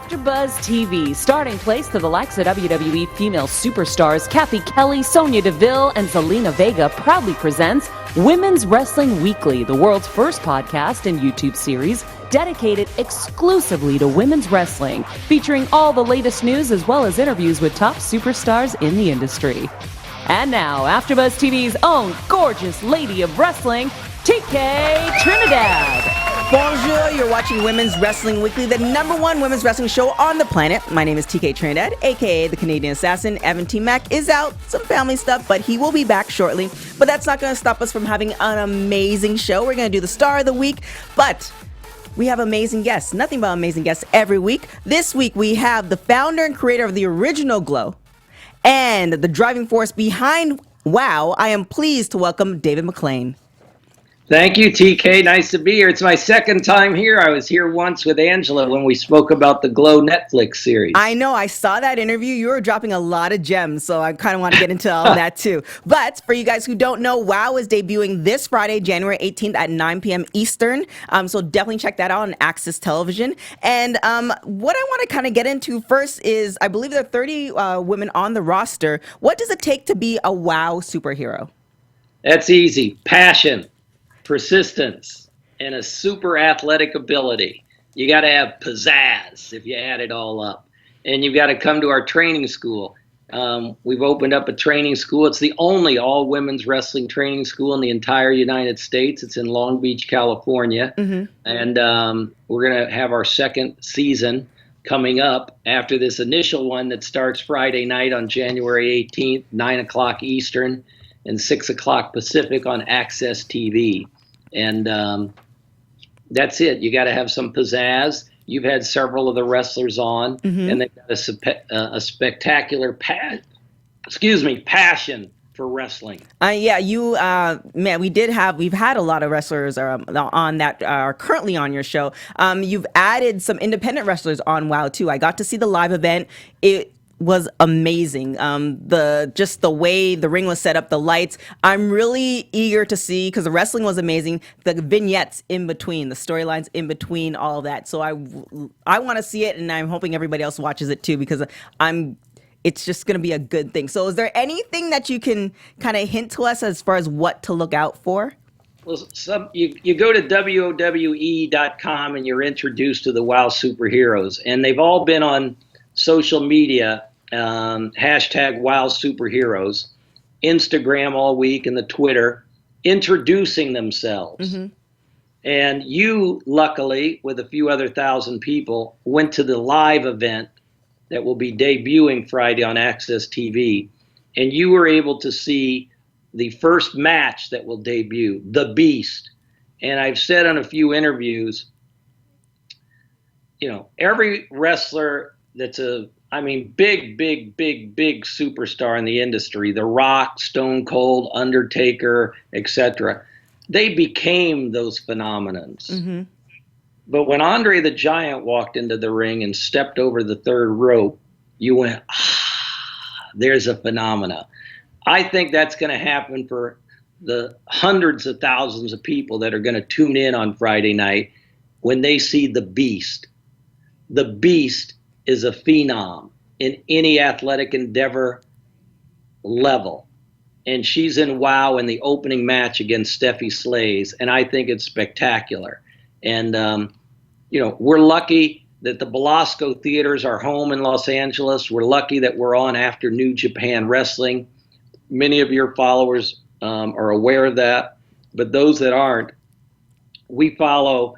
AfterBuzz TV, starting place to the likes of WWE female superstars Cathy, Kelley, Sonya, Deville, and Zelina Vega proudly presents Women's Wrestling Weekly, the world's first podcast and YouTube series dedicated exclusively to women's wrestling, featuring all the latest news as well as interviews with top superstars in the industry. And now, AfterBuzz TV's own gorgeous lady of wrestling, TK Trinidad. Bonjour, you're watching Women's Wrestling Weekly, the #1 women's wrestling show on the planet. My name is TK Trinidad, aka the Canadian Assassin. Evan T. Mack is out, some family stuff, but he will be back shortly. But that's not going to stop us from having an amazing show. We're going to do the star of the week, but we have amazing guests, nothing but amazing guests every week. This week we have the founder and creator of the original Glow and the driving force behind WOW. I am pleased to welcome David McLane. Thank you, TK. Nice to be here. It's my second time here. I was here once with Angela when we spoke about the Glow Netflix series. I know. I saw that interview. You were dropping a lot of gems, so I kind of want to get into all that too. But for you guys who don't know, WOW is debuting this Friday, January 18th at 9 p.m. Eastern. So definitely check that out on Access Television. And what I want to kind of get into first is, I believe there are 30 women on the roster. What does it take to be a WOW superhero? That's easy. Passion, persistence, and a super athletic ability. You got to have pizzazz if you add it all up. And you've got to come to our training school. We've opened up a training school. It's the only all-women's wrestling training school in the entire United States. It's in Long Beach, California. Mm-hmm. And we're going to have our second season coming up after this initial one that starts Friday night on January 18th, 9 o'clock Eastern and 6 o'clock Pacific on Access TV. And that's it. You got to have some pizzazz. You've had several of the wrestlers on, and they've got a spectacular passion for wrestling. Yeah, man, we've had a lot of wrestlers on that are currently on your show. You've added some independent wrestlers on WOW too. I got to see the live event. It was amazing. The way the ring was set up, the lights. I'm really eager to see, because the wrestling was amazing, the vignettes in between, the storylines in between, all of that. So I want to see it, and I'm hoping everybody else watches it too, because it's just going to be a good thing. So is there anything that you can kind of hint to us as far as what to look out for? Well, you go to WWE.com and you're introduced to the WOW superheroes, and they've all been on social media, hashtag WOW superheroes, Instagram all week, and the Twitter, introducing themselves. Mm-hmm. And you, luckily, with a few other thousand people, went to the live event that will be debuting Friday on Access TV, and you were able to see the first match that will debut, The Beast. And I've said on a few interviews, every wrestler that's big superstar in the industry, The Rock, Stone Cold, Undertaker, etc., they became those phenomenons. Mm-hmm. But when Andre the Giant walked into the ring and stepped over the third rope, you went, there's a phenomena. I think that's going to happen for the hundreds of thousands of people that are going to tune in on Friday night when they see The Beast. The Beast is a phenom in any athletic endeavor level. And she's in WOW in the opening match against Steffi Slays, and I think it's spectacular. And, we're lucky that the Belasco theaters are home in Los Angeles. We're lucky that we're on after New Japan Wrestling. Many of your followers are aware of that, but those that aren't, we follow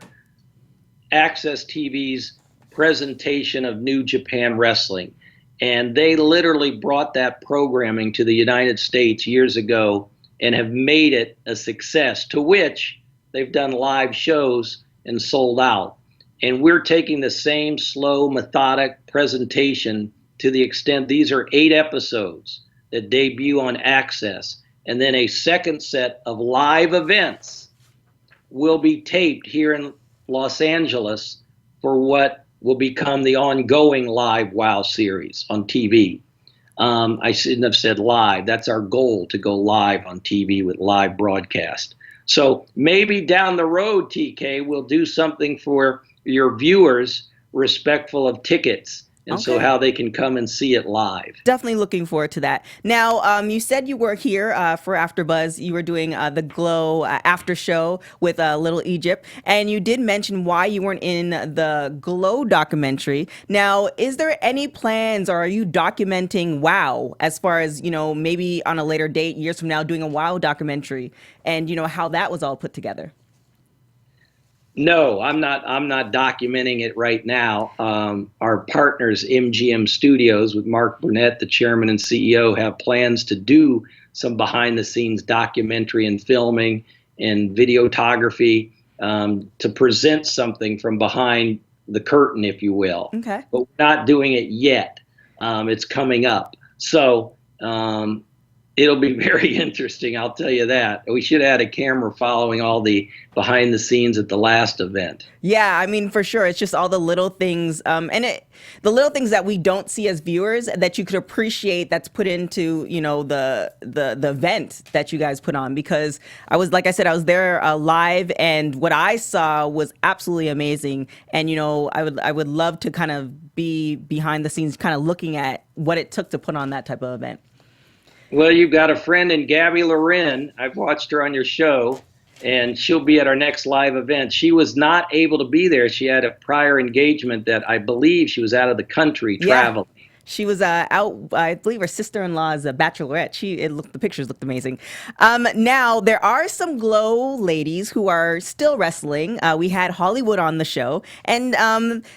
Access TV's presentation of New Japan Wrestling, and they literally brought that programming to the United States years ago and have made it a success, to which they've done live shows and sold out. And we're taking the same slow, methodic presentation to the extent these are 8 episodes that debut on Access, and then a second set of live events will be taped here in Los Angeles for what will become the ongoing live WOW series on TV. I shouldn't have said live. That's our goal, to go live on TV with live broadcast. So maybe down the road, TK, we'll do something for your viewers respectful of tickets. And so how they can come and see it live. Definitely looking forward to that. Now, you said you were here for AfterBuzz. You were doing the Glow after show with Little Egypt, and you did mention why you weren't in the Glow documentary. Now, is there any plans, or are you documenting WOW as far as, maybe on a later date, years from now, doing a WOW documentary, and how that was all put together? No, I'm not documenting it right now. Our partners, MGM Studios, with Mark Burnett, the chairman and CEO, have plans to do some behind-the-scenes documentary and filming and videography to present something from behind the curtain, if you will. Okay. But we're not doing it yet. It's coming up. So it'll be very interesting, I'll tell you that. We should add a camera following all the behind the scenes at the last event. Yeah, I mean, for sure. It's just all the little things, the little things that we don't see as viewers that you could appreciate that's put into, the event that you guys put on. Because I was there live, and what I saw was absolutely amazing. And, I would love to kind of be behind the scenes, kind of looking at what it took to put on that type of event. Well, you've got a friend in Gabby Loren. I've watched her on your show, and she'll be at our next live event. She was not able to be there. She had a prior engagement that I believe she was out of the country traveling. Yeah. She was out, I believe her sister-in-law's a bachelorette. The pictures looked amazing. Now, there are some Glow ladies who are still wrestling. We had Hollywood on the show. And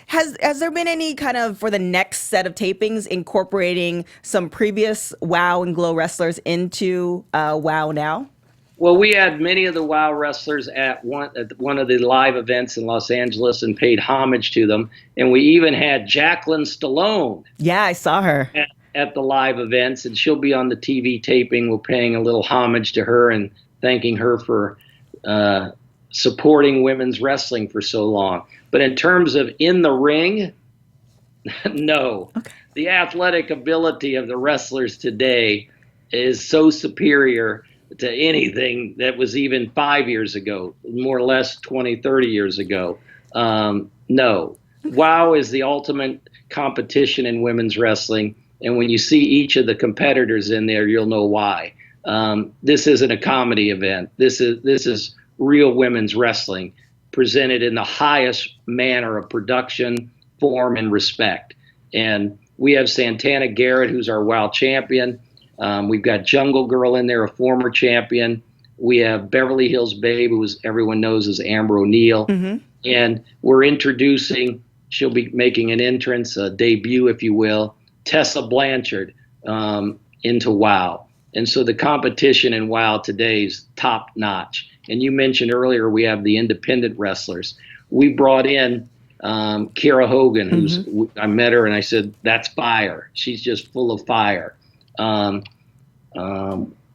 has there been any kind of, for the next set of tapings, incorporating some previous WOW and Glow wrestlers into WOW now? Well, we had many of the WOW wrestlers at one of the live events in Los Angeles and paid homage to them. And we even had Jacqueline Stallone. Yeah, I saw her. At the live events, and she'll be on the TV taping. We're paying a little homage to her and thanking her for supporting women's wrestling for so long. But in terms of in the ring, no. Okay. The athletic ability of the wrestlers today is so superior to anything that was even 5 years ago, more or less 20, 30 years ago. No. WOW is the ultimate competition in women's wrestling. And when you see each of the competitors in there, you'll know why. This isn't a comedy event. This is real women's wrestling presented in the highest manner of production, form, and respect. And we have Santana Garrett, who's our WOW champion. We've got Jungle Girl in there, a former champion. We have Beverly Hills Babe, who everyone knows as Amber O'Neal. Mm-hmm. And we're introducing, she'll be making an entrance, a debut, if you will, Tessa Blanchard into WOW. And so the competition in WOW today is top notch. And you mentioned earlier we have the independent wrestlers. We brought in Kiera Hogan, who's I met her and I said, that's fire. She's just full of fire.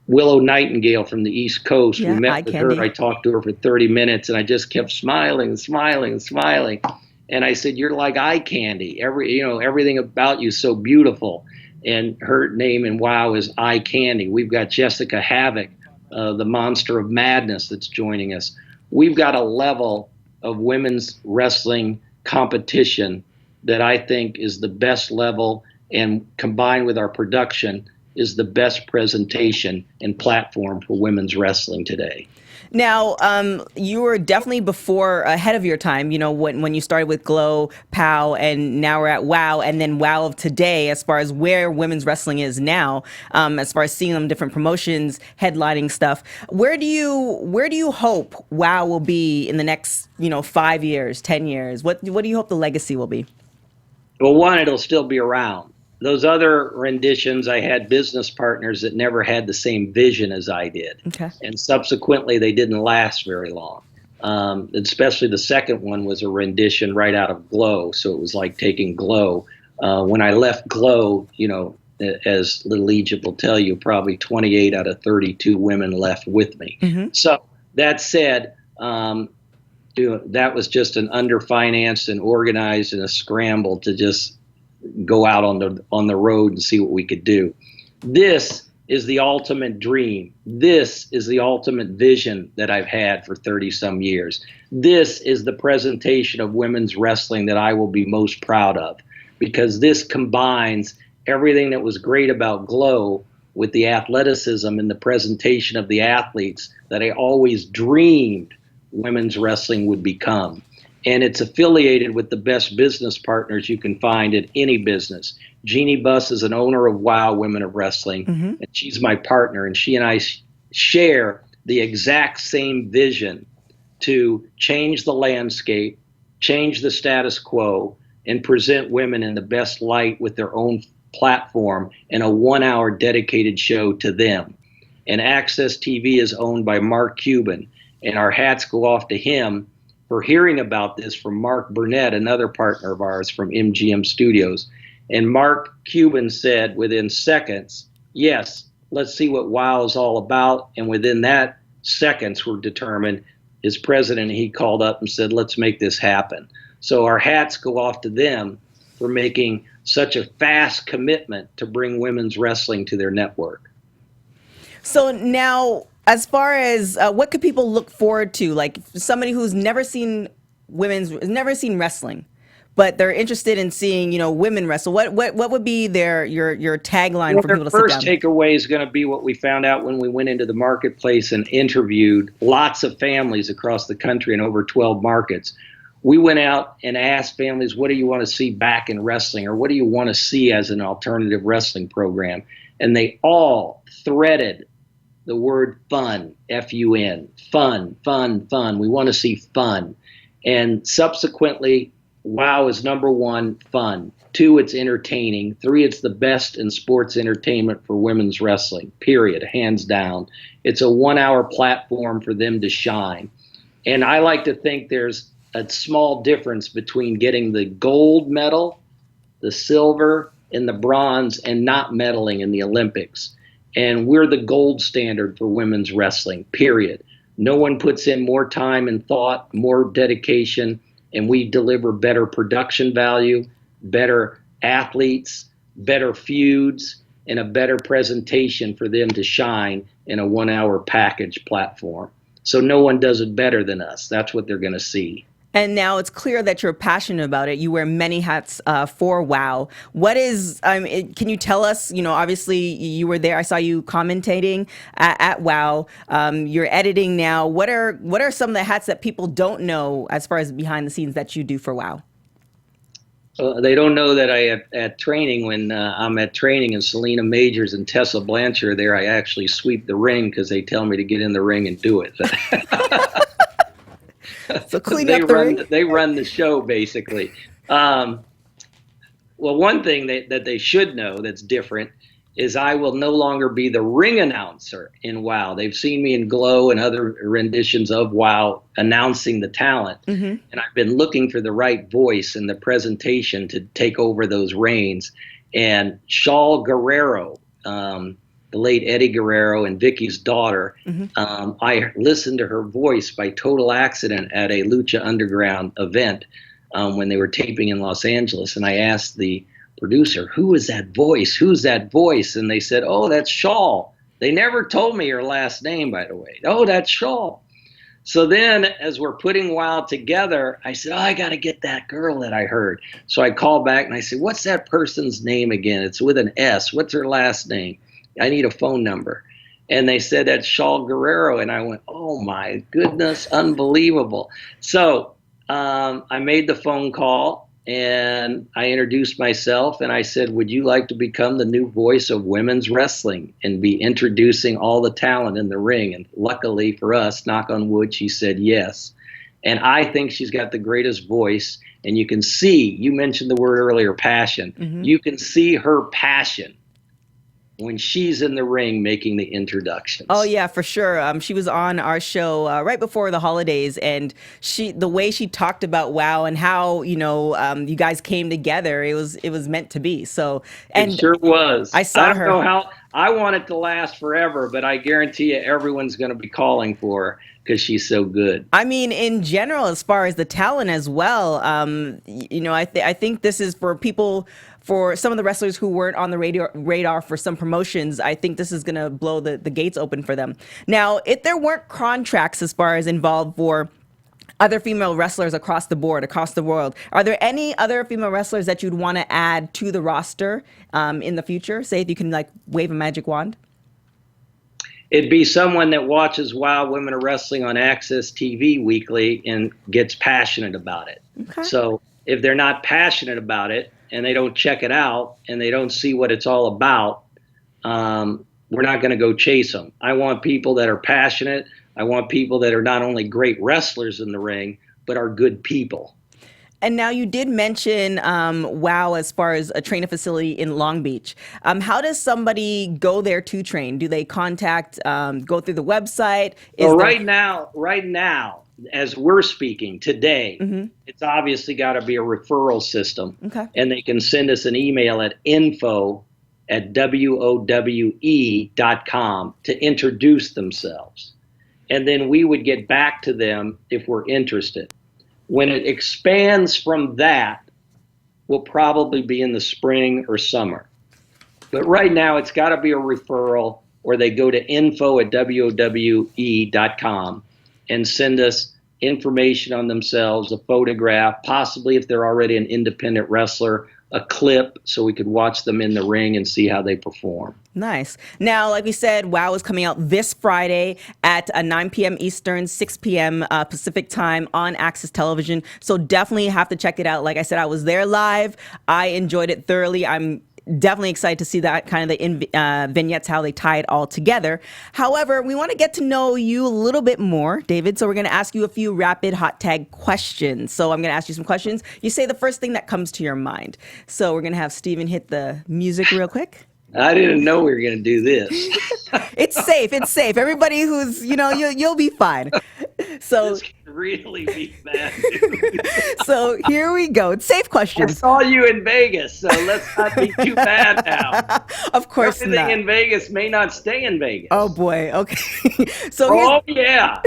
Willow Nightingale from the East Coast. Yeah, we met with her. I talked to her for 30 minutes and I just kept smiling and smiling and smiling. And I said, you're like eye candy. Everything about you is so beautiful. And her name in WOW is Eye Candy. We've got Jessica Havoc, the Monster of Madness, that's joining us. We've got a level of women's wrestling competition that I think is the best level, and combined with our production is the best presentation and platform for women's wrestling today. Now, you were definitely ahead of your time, when you started with Glow, POW, and now we're at WOW, and then WOW of today, as far as where women's wrestling is now, as far as seeing them different promotions, headlining stuff. Where do you hope WOW will be in the next, 5 years, 10 years? What do you hope the legacy will be? Well, one, it'll still be around. Those other renditions, I had business partners that never had the same vision as I did. Okay. And subsequently, they didn't last very long. Especially the second one was a rendition right out of Glow. So it was like taking Glow. When I left Glow, as Little Egypt will tell you, probably 28 out of 32 women left with me. Mm-hmm. So that said, that was just an underfinanced and organized and a scramble to just go out on the road and see what we could do. This is the ultimate dream. This is the ultimate vision that I've had for 30 some years. This is the presentation of women's wrestling that I will be most proud of, because this combines everything that was great about Glow with the athleticism and the presentation of the athletes that I always dreamed women's wrestling would become. And it's affiliated with the best business partners you can find at any business. Jeanie Buss is an owner of WOW Women of Wrestling, and she's my partner, and she and I share the exact same vision to change the landscape, change the status quo, and present women in the best light with their own platform and a 1-hour dedicated show to them. And Access TV is owned by Mark Cuban, and our hats go off to him for hearing about this from Mark Burnett, another partner of ours from MGM Studios. And Mark Cuban said within seconds, yes, let's see what WOW is all about. And within that seconds were determined, his president, he called up and said, let's make this happen. So our hats go off to them for making such a fast commitment to bring women's wrestling to their network. So now, as far as what could people look forward to, like somebody who's never seen wrestling, but they're interested in seeing, women wrestle, what would be your tagline for people to sit down? The first takeaway is going to be what we found out when we went into the marketplace and interviewed lots of families across the country in over 12 markets. We went out and asked families, what do you want to see back in wrestling, or what do you want to see as an alternative wrestling program? And they all threaded the word fun, F-U-N, fun, fun, fun. We want to see fun. And subsequently, WOW is number one, fun. 2, it's entertaining. 3, it's the best in sports entertainment for women's wrestling, period, hands down. It's a 1-hour platform for them to shine. And I like to think there's a small difference between getting the gold medal, the silver, and the bronze, and not medaling in the Olympics. And we're the gold standard for women's wrestling, period. No one puts in more time and thought, more dedication, and we deliver better production value, better athletes, better feuds, and a better presentation for them to shine in a 1-hour package platform. So no one does it better than us. That's what they're going to see. And now it's clear that you're passionate about it. You wear many hats for WOW. What is, can you tell us, obviously you were there. I saw you commentating at WOW. You're editing now. What are some of the hats that people don't know as far as behind the scenes that you do for WOW? They don't know that at training, when I'm at training and Selena Majors and Tessa Blanchard are there, I actually sweep the ring because they tell me to get in the ring and do it. So clean up the ring. They run the show, basically. Well, one thing that they should know that's different is I will no longer be the ring announcer in WOW. They've seen me in Glow and other renditions of WOW announcing the talent. And I've been looking for the right voice in the presentation to take over those reins. And Shaul Guerrero, the late Eddie Guerrero and Vicky's daughter, I listened to her voice by total accident at a Lucha Underground event when they were taping in Los Angeles. And I asked the producer, who is that voice? Who's that voice? And they said, oh, that's Shaul. They never told me her last name, by the way. Oh, that's Shaul. So then as we're putting WOW together, I said, oh, I got to get that girl that I heard. So I called back and I said, what's that person's name again? It's with an S. What's her last name? I need a phone number. And they said, that's Shaul Guerrero. And I went, oh my goodness, unbelievable. So I made the phone call and I introduced myself and I said, would you like to become the new voice of women's wrestling and be introducing all the talent in the ring? And luckily for us, knock on wood, she said yes. And I think she's got the greatest voice. And you can see, you mentioned the word earlier, passion. You can see her passion when she's in the ring making the introductions. Oh yeah, for sure. She was on our show right before the holidays, and the way she talked about WOW and how you guys came together, it was meant to be. So, and it sure was. I saw her. I want it to last forever, but I guarantee you everyone's going to be calling for her because she's so good. I mean, in general, as far as the talent as well, I think this is for people, for some of the wrestlers who weren't on the radar for some promotions. I think this is going to blow the gates open for them. Now, if there weren't contracts as far as involved for other female wrestlers across the board, across the world, are there any other female wrestlers that you'd want to add to the roster in the future? Say if you can like wave a magic wand. It'd be someone that watches Wild Women of Wrestling on Access TV weekly and gets passionate about it. Okay. So if they're not passionate about it and they don't check it out and they don't see what it's all about, we're not going to go chase them. I want people that are passionate. I want people that are not only great wrestlers in the ring, but are good people. And now you did mention WOW as far as a training facility in Long Beach. How does somebody go there to train? Do they contact, go through the website? Right now, as we're speaking today, it's obviously got to be a referral system. Okay. And they can send us an email at info@WOWE.com to introduce themselves. And then we would get back to them if we're interested. When it expands from that, will probably be in the spring or summer. But right now, it's got to be a referral, or they go to info@WOWE.com and send us information on themselves, a photograph, possibly if they're already an independent wrestler, a clip so we could watch them in the ring and see how they perform. Nice. Now, like we said, WOW is coming out this Friday at 9 p.m. Eastern, 6 p.m. Pacific time on Access Television. So definitely have to check it out. Like I said, I was there live. I enjoyed it thoroughly. I'm definitely excited to see that kind of the vignettes, how they tie it all together. However, we want to get to know you a little bit more, David. So we're going to ask you a few rapid hot tag questions. So I'm going to ask you some questions. You say the first thing that comes to your mind. So we're going to have Steven hit the music real quick. I didn't know we were going to do this. It's safe. It's safe. Everybody who's, you'll be fine. So This could really be bad. So here we go. It's safe I questions. saw you in Vegas, so let's not be too bad now. Of course Everything not. in Vegas may not stay in Vegas. Oh boy. Okay. So Oh, yeah.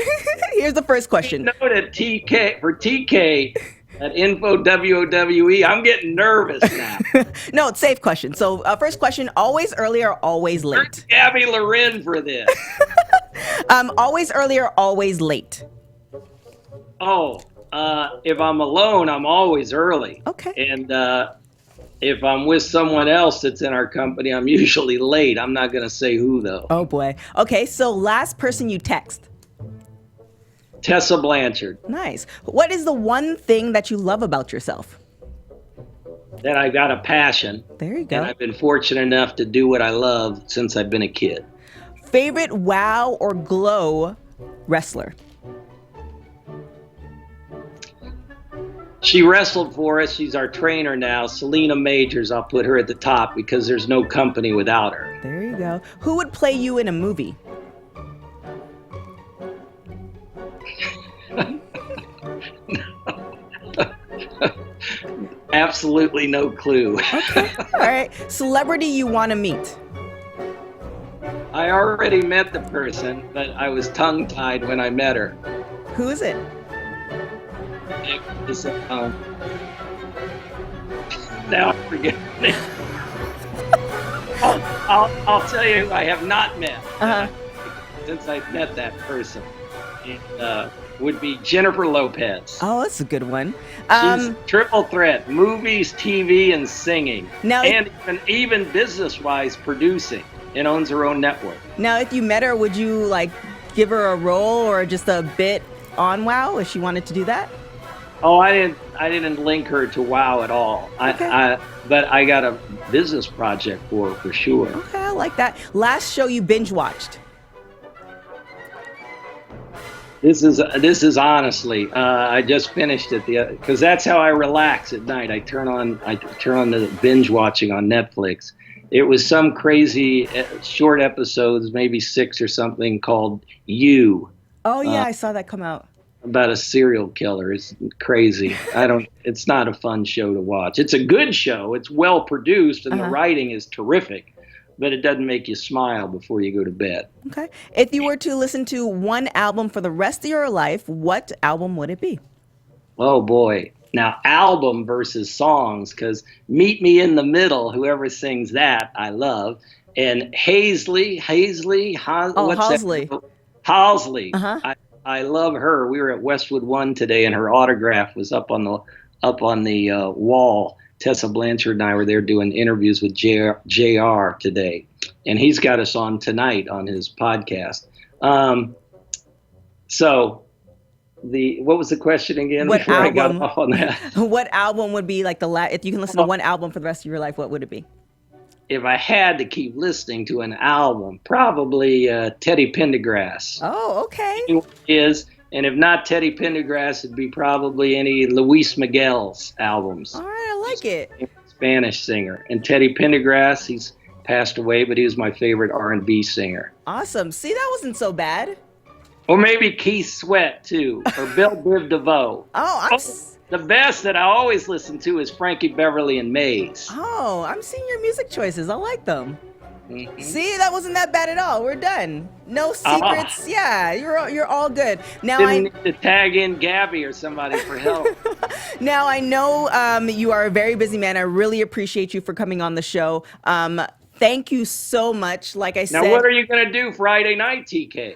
here's the first question. Note at TK at info WOWE. I'm getting nervous now. No, it's safe question. So first question, always early or always late? Where's Gabby Loren for this? Always early or always late? Oh, if I'm alone, I'm always early. Okay. And if I'm with someone else that's in our company, I'm usually late. I'm not going to say who, though. Oh boy. Okay, so last person you text. Tessa Blanchard. Nice. What is the one thing that you love about yourself? That I got a passion. There you go. And I've been fortunate enough to do what I love since I've been a kid. Favorite WOW or Glow wrestler? She wrestled for us. She's our trainer now. Selena Majors, I'll put her at the top because there's no company without her. There you go. Who would play you in a movie? Absolutely no clue. Okay. All right. Celebrity you want to meet? I already met the person, but I was tongue-tied when I met her. Who is it? It was, now I forget her name. I'll tell you who I have not met since I've met that person. It would be Jennifer Lopez. Oh, that's a good one. She's triple threat: movies, TV, and singing. Now, and even business-wise, producing, and owns her own network. Now, if you met her, would you like give her a role or just a bit on WOW if she wanted to do that? Oh, I didn't link her to WOW at all. Okay. But I got a business project for sure. Okay, I like that. Last show you binge watched? This is honestly, I just finished it because that's how I relax at night. I turn on the binge watching on Netflix. It was some crazy short episodes, maybe 6 or something, called You. Oh yeah, I saw that come out. About a serial killer. It's crazy. It's not a fun show to watch. It's a good show. It's well produced and the writing is terrific. but it doesn't make you smile before you go to bed. Okay. If you were to listen to one album for the rest of your life, what album would it be? Oh boy. Now, album versus songs, because Meet Me in the Middle, whoever sings that, I love. And Halsey, Halsey. Halsey. Uh-huh. I love her. We were at Westwood One today, and her autograph was up on the wall. Tessa Blanchard and I were there doing interviews with JR today, and he's got us on tonight on his podcast. What was the question again? What before album? I got off on that? What album would be like if you can listen to one album for the rest of your life, what would it be? If I had to keep listening to an album, probably Teddy Pendergrass. Oh, okay. And if not Teddy Pendergrass, it'd be probably any Luis Miguel's albums. All right, I like it. Spanish singer. And Teddy Pendergrass, he's passed away, but he was my favorite R&B singer. Awesome. See, that wasn't so bad. Or maybe Keith Sweat, too, or Bill Biv DeVoe. The best that I always listen to is Frankie Beverly and Maze. Oh, I'm seeing your music choices. I like them. Mm-hmm. See, that wasn't that bad at all. We're done. No secrets. Yeah, you're all good. Now Didn't need to tag in Gabby or somebody for help. Now I know you are a very busy man. I really appreciate you for coming on the show. Thank you so much. Like I said. Now, what are you going to do Friday night, TK?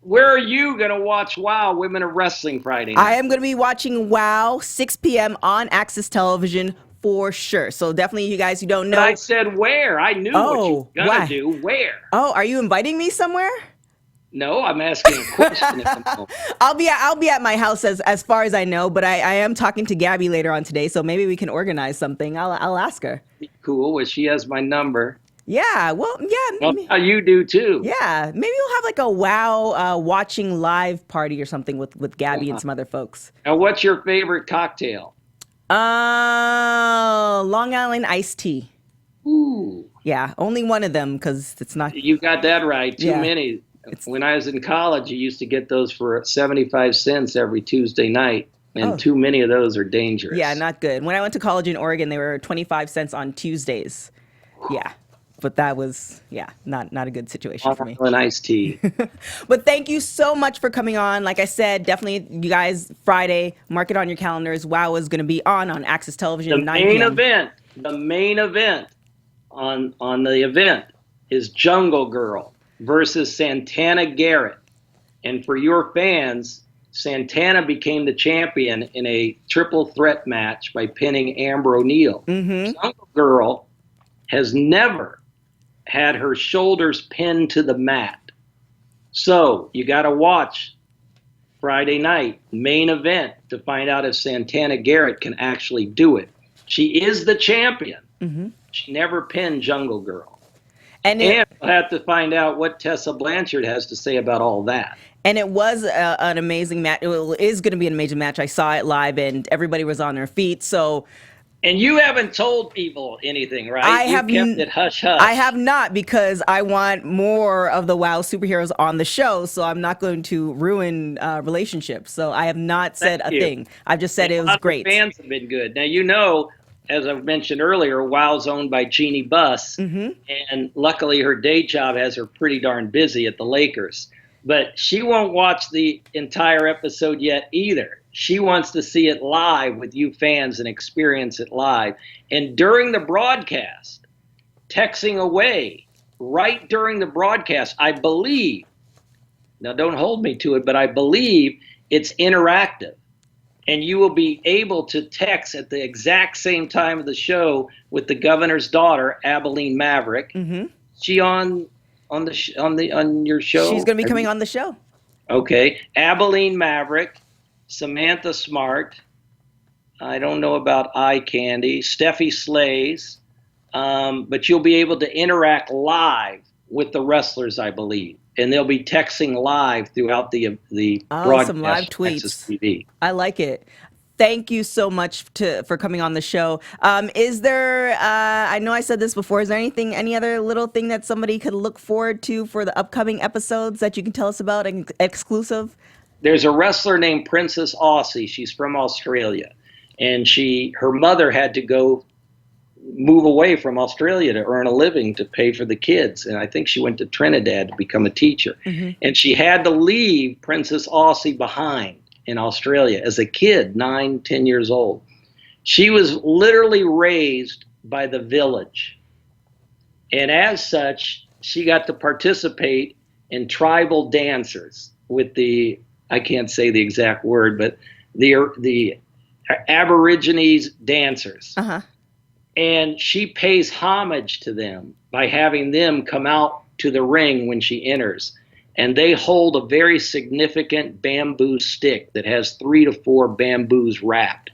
Where are you going to watch WOW Women of Wrestling Friday night? I am going to be watching WOW 6 p.m. on Access Television for sure. So definitely, you guys who don't know. But I said where. I knew what you were going to do. Where? Oh, are you inviting me somewhere? No, I'm asking a question. I'll be at my house as far as I know, but I am talking to Gabby later on today, so maybe we can organize something. I'll ask her. Cool. Well, she has my number. Yeah, well, yeah. Well, you do too. Yeah, maybe we'll have like a WOW watching live party or something with Gabby and some other folks. Now, what's your favorite cocktail? Long Island iced tea. Ooh. Yeah, only one of them because it's not. You got that right. Too many. When I was in college, you used to get those for 75 cents every Tuesday night. And too many of those are dangerous. Yeah, not good. When I went to college in Oregon, they were 25 cents on Tuesdays. Yeah. But that was, not a good situation for me. An iced tea. But thank you so much for coming on. Like I said, definitely, you guys, Friday, mark it on your calendars. WOW is going to be on Access Television. The main event on the event is Jungle Girl versus Santana Garrett. And for your fans, Santana became the champion in a triple threat match by pinning Amber O'Neal. Mm-hmm. Jungle Girl has never had her shoulders pinned to the mat. So you got to watch Friday night, main event, to find out if Santana Garrett can actually do it. She is the champion. Mm-hmm. She never pinned Jungle Girl. And we'll have to find out what Tessa Blanchard has to say about all that. And it was an amazing match. It is going to be an amazing match. I saw it live, and everybody was on their feet. So. And you haven't told people anything, right? You kept it hush-hush. I have not, because I want more of the WOW superheroes on the show, so I'm not going to ruin relationships. So I have not said a thing. I've just said it was great. Fans have been good. Now, as I've mentioned earlier, WOW's owned by Jeanie Buss, and luckily her day job has her pretty darn busy at the Lakers. But she won't watch the entire episode yet either. She wants to see it live with you fans and experience it live. And during the broadcast, texting away right during the broadcast, I believe, now don't hold me to it, but I believe it's interactive. And you will be able to text at the exact same time of the show with the governor's daughter, Abilene Maverick. Mm-hmm. She on your show? She's going to be coming on the show. Okay. Abilene Maverick, Samantha Smart. I don't know about Eye Candy. Steffi Slays. But you'll be able to interact live with the wrestlers, I believe. And they'll be texting live throughout the broadcast. Some live tweets. TV. I like it. Thank you so much for coming on the show. Is there, I know I said this before, is there any other little thing that somebody could look forward to for the upcoming episodes that you can tell us about, exclusive? There's a wrestler named Princess Aussie. She's from Australia. And her mother had to go move away from Australia to earn a living to pay for the kids. And I think she went to Trinidad to become a teacher. And she had to leave Princess Aussie behind in Australia as a kid, 9, 10 years old. She was literally raised by the village. And as such, she got to participate in tribal dancers with the, I can't say the exact word, but the Aborigines dancers. And she pays homage to them by having them come out to the ring when she enters. And they hold a very significant bamboo stick that has 3 to 4 bamboos wrapped.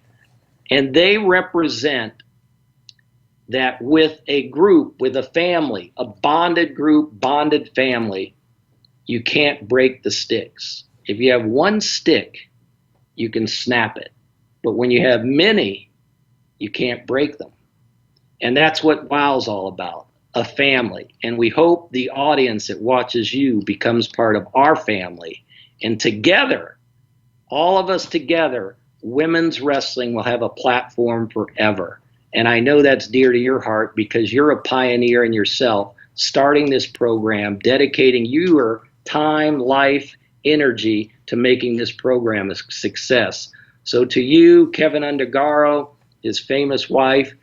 And they represent that with a group, with a family, a bonded group, bonded family, you can't break the sticks. If you have one stick, you can snap it. But when you have many, you can't break them. And that's what WOW's all about, a family. And we hope the audience that watches you becomes part of our family. And together, all of us together, women's wrestling will have a platform forever. And I know that's dear to your heart because you're a pioneer in yourself, starting this program, dedicating your time, life, energy to making this program a success. So to you, Kevin Undergaro, his famous wife,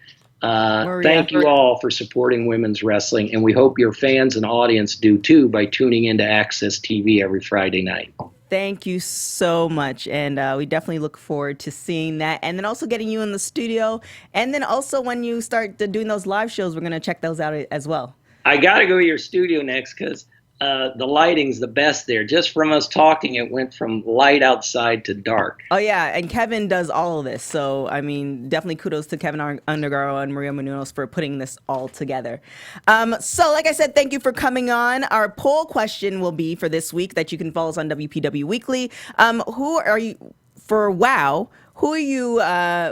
thank you all for supporting women's wrestling. And we hope your fans and audience do too by tuning into Access TV every Friday night. Thank you so much. And we definitely look forward to seeing that. And then also getting you in the studio. And then also when you start doing those live shows, we're going to check those out as well. I got to go to your studio next because the lighting's the best there. Just from us talking, it went from light outside to dark. Oh, yeah. And Kevin does all of this. So, I mean, definitely kudos to Kevin Undergaro and Maria Menounos for putting this all together. So, like I said, thank you for coming on. Our poll question will be for this week that you can follow us on WPW Weekly. Who are you, for WOW, who are you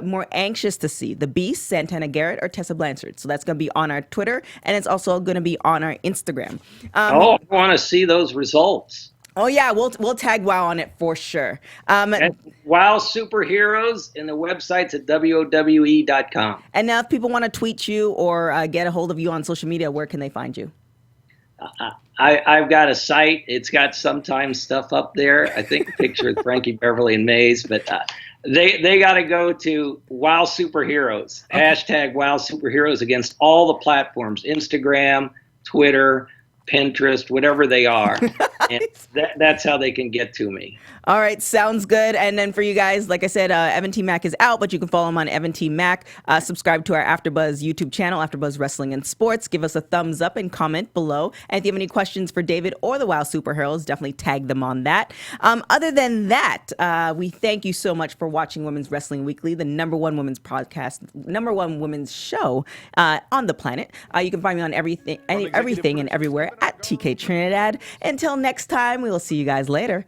more anxious to see? The Beast, Santana Garrett, or Tessa Blanchard? So that's going to be on our Twitter, and it's also going to be on our Instagram. I want to see those results. Oh, yeah, we'll tag WOW on it for sure. WOW Superheroes, and the website's at WOWE.com. And now if people want to tweet you or get a hold of you on social media, where can they find you? I've got a site. It's got sometimes stuff up there. I think a picture of Frankie Beverly and Mays, but they got to go to WOW Superheroes, hashtag WOW Superheroes against all the platforms, Instagram, Twitter, Pinterest, whatever they are. And that's how they can get to me. All right, sounds good. And then for you guys, like I said, Evan T. Mack is out, but you can follow him on Evan T. Mack. Subscribe to our AfterBuzz YouTube channel, AfterBuzz Wrestling and Sports. Give us a thumbs up and comment below. And if you have any questions for David or the WOW Superheroes, definitely tag them on that. Other than that, we thank you so much for watching Women's Wrestling Weekly, the #1 women's podcast, #1 women's show on the planet. You can find me on everything and everywhere at TK Trinidad. Until next time, we will see you guys later.